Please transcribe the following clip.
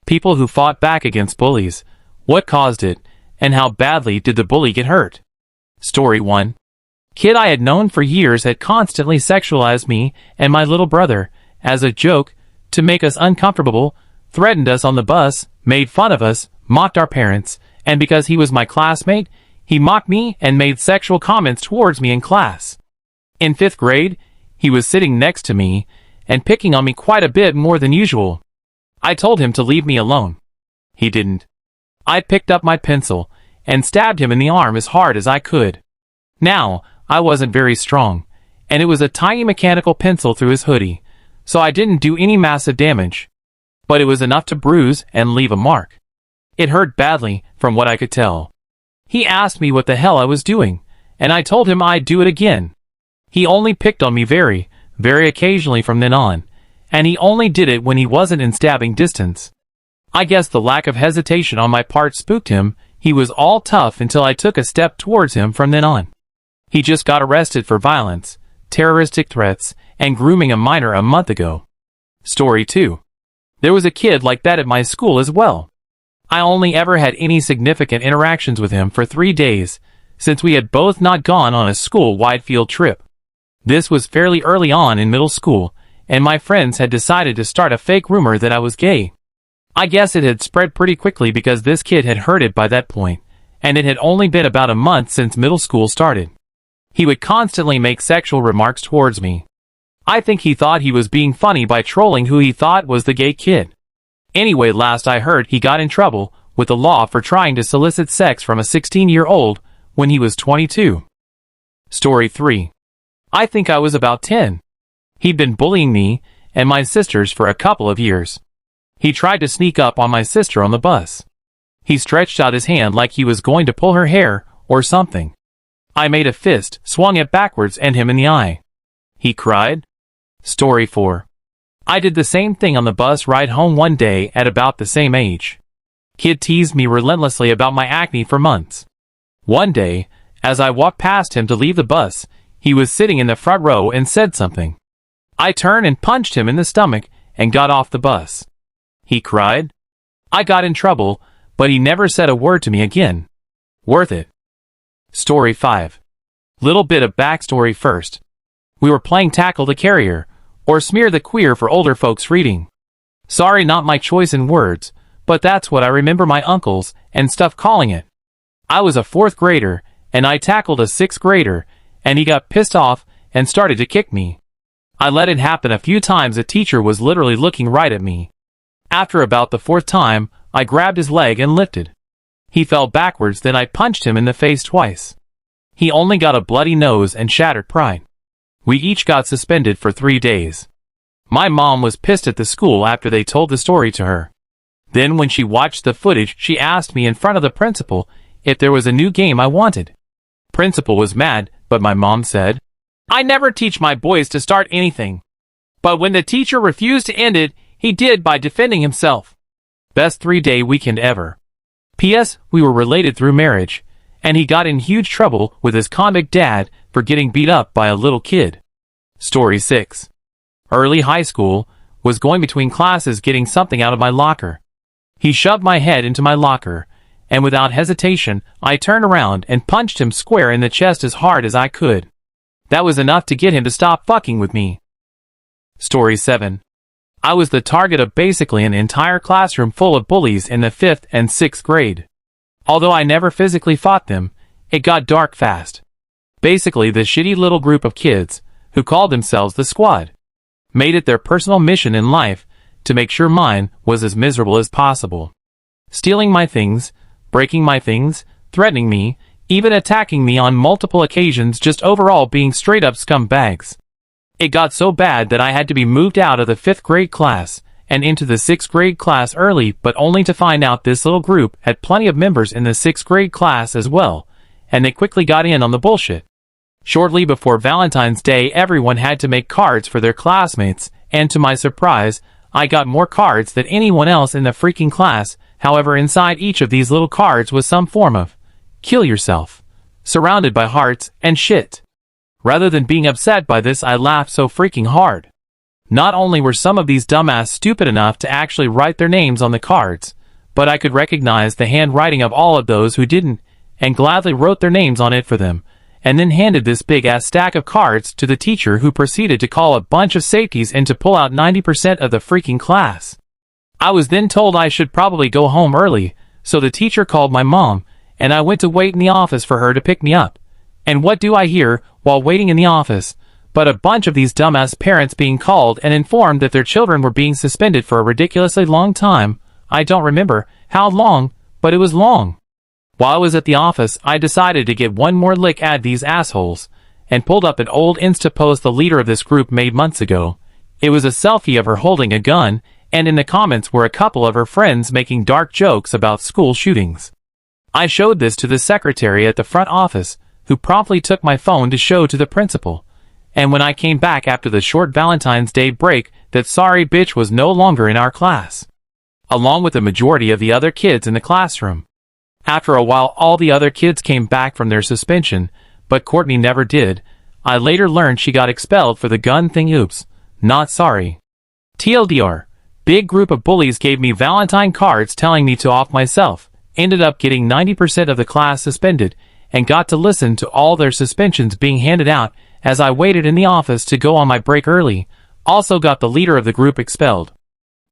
People who fought back against bullies. What caused it, and how badly did the bully get hurt? Story 1. Kid I had known for years had constantly sexualized me and my little brother, as a joke, to make us uncomfortable, threatened us on the bus, made fun of us, mocked our parents, and because he was my classmate, he mocked me and made sexual comments towards me in class. In 5th grade, he was sitting next to me and picking on me quite a bit more than usual. I told him to leave me alone. He didn't. I picked up my pencil and stabbed him in the arm as hard as I could. Now, I wasn't very strong, and it was a tiny mechanical pencil through his hoodie, so I didn't do any massive damage. But it was enough to bruise and leave a mark. It hurt badly, from what I could tell. He asked me what the hell I was doing, and I told him I'd do it again. He only picked on me very, very occasionally from then on, and he only did it when he wasn't in stabbing distance. I guess the lack of hesitation on my part spooked him. He was all tough until I took a step towards him from then on. He just got arrested for violence, terroristic threats, and grooming a minor a month ago. Story 2. There was a kid like that at my school as well. I only ever had any significant interactions with him for 3 days, since we had both not gone on a school-wide field trip. This was fairly early on in middle school, and my friends had decided to start a fake rumor that I was gay. I guess it had spread pretty quickly because this kid had heard it by that point, and it had only been about a month since middle school started. He would constantly make sexual remarks towards me. I think he thought he was being funny by trolling who he thought was the gay kid. Anyway, last I heard he got in trouble with the law for trying to solicit sex from a 16-year-old when he was 22. Story 3. I think I was about 10. He'd been bullying me and my sisters for a couple of years. He tried to sneak up on my sister on the bus. He stretched out his hand like he was going to pull her hair or something. I made a fist, swung it backwards and him in the eye. He cried. Story 4. I did the same thing on the bus ride home one day at about the same age. Kid teased me relentlessly about my acne for months. One day, as I walked past him to leave the bus, he was sitting in the front row and said something. I turned and punched him in the stomach and got off the bus. He cried. I got in trouble, but he never said a word to me again. Worth it. Story 5. Little bit of backstory first. We were playing Tackle the Carrier, or Smear the Queer for older folks reading. Sorry, not my choice in words, but that's what I remember my uncles and stuff calling it. I was a 4th grader, and I tackled a 6th grader, and he got pissed off and started to kick me. I let it happen a few times. The teacher was literally looking right at me. After about the 4th time, I grabbed his leg and lifted. He fell backwards, then I punched him in the face twice. He only got a bloody nose and shattered pride. We each got suspended for 3 days. My mom was pissed at the school after they told the story to her. Then when she watched the footage, she asked me in front of the principal if there was a new game I wanted. Principal was mad, but my mom said, I never teach my boys to start anything. But when the teacher refused to end it, he did by defending himself. Best 3-day weekend ever. P.S. We were related through marriage, and he got in huge trouble with his convict dad for getting beat up by a little kid. Story 6. Early high school, was going between classes getting something out of my locker. He shoved my head into my locker, and without hesitation, I turned around and punched him square in the chest as hard as I could. That was enough to get him to stop fucking with me. Story 7. I was the target of basically an entire classroom full of bullies in the 5th and 6th grade. Although I never physically fought them, it got dark fast. Basically, the shitty little group of kids, who called themselves the Squad, made it their personal mission in life to make sure mine was as miserable as possible. Stealing my things, breaking my things, threatening me, even attacking me on multiple occasions, just overall being straight up scumbags. It got so bad that I had to be moved out of the 5th grade class and into the 6th grade class early, but only to find out this little group had plenty of members in the 6th grade class as well, and they quickly got in on the bullshit. Shortly before Valentine's Day, everyone had to make cards for their classmates, and to my surprise, I got more cards than anyone else in the freaking class. However, inside each of these little cards was some form of kill yourself, surrounded by hearts and shit. Rather than being upset by this, I laughed so freaking hard. Not only were some of these dumbass stupid enough to actually write their names on the cards, but I could recognize the handwriting of all of those who didn't, and gladly wrote their names on it for them, and then handed this big-ass stack of cards to the teacher, who proceeded to call a bunch of safeties and to pull out 90% of the freaking class. I was then told I should probably go home early, so the teacher called my mom, and I went to wait in the office for her to pick me up. And what do I hear while waiting in the office but a bunch of these dumbass parents being called and informed that their children were being suspended for a ridiculously long time. I don't remember how long, but it was long. While I was at the office, I decided to get one more lick at these assholes, and pulled up an old Insta post the leader of this group made months ago. It was a selfie of her holding a gun, and in the comments were a couple of her friends making dark jokes about school shootings. I showed this to the secretary at the front office, who promptly took my phone to show to the principal. And when I came back after the short Valentine's Day break, that sorry bitch was no longer in our class, along with the majority of the other kids in the classroom. After a while, all the other kids came back from their suspension, but Courtney never did. I later learned she got expelled for the gun thing. Oops, not sorry. TLDR, big group of bullies gave me Valentine cards telling me to off myself, ended up getting 90% of the class suspended, and got to listen to all their suspensions being handed out as I waited in the office to go on my break early. Also got the leader of the group expelled.